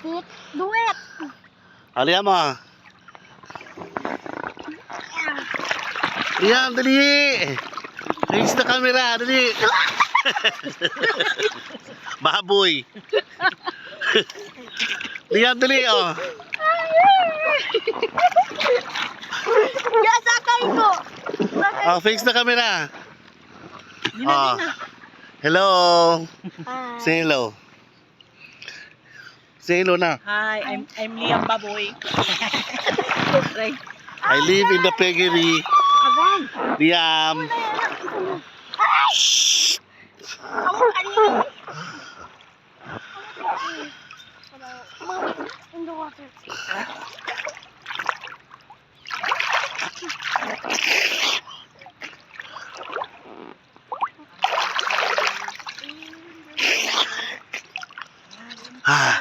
Sit. Do it. Aliya mo. Liam, dali. Face the camera, dali. Baboy. Liam, dali, oh. Yes, sakay ko. Oh, face the camera. Oh. Hello. Say hello. Say hello na. Hi, I'm Liam Baboy. Right. I live in the piggery. Liam. Shh. In the water. Ah.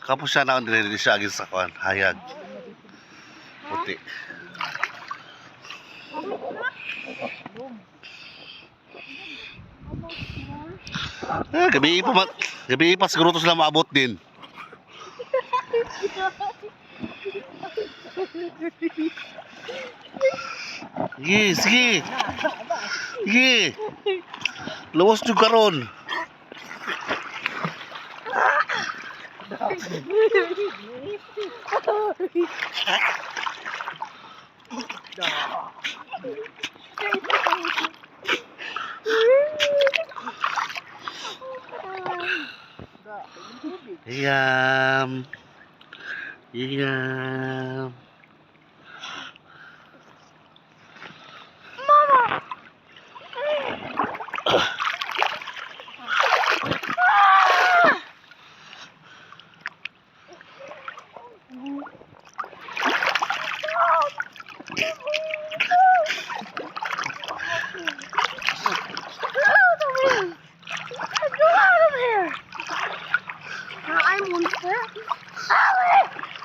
Kapos siya na ang dinili siya agad sa kuwan. Hayag. Puti. Gabi pa siguro ito sila maabot din. Sige, sige. Sige. Lawas nyo karon. Liam. Liam. I'm monster. Ollie!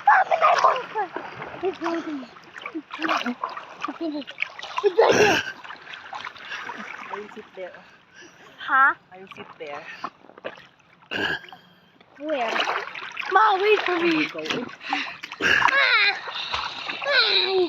Mommy, I'm monster. He's going. He's right here. I will sit there. Huh? I will sit there. Where? Mom, wait for me. Go. Ah! Ah!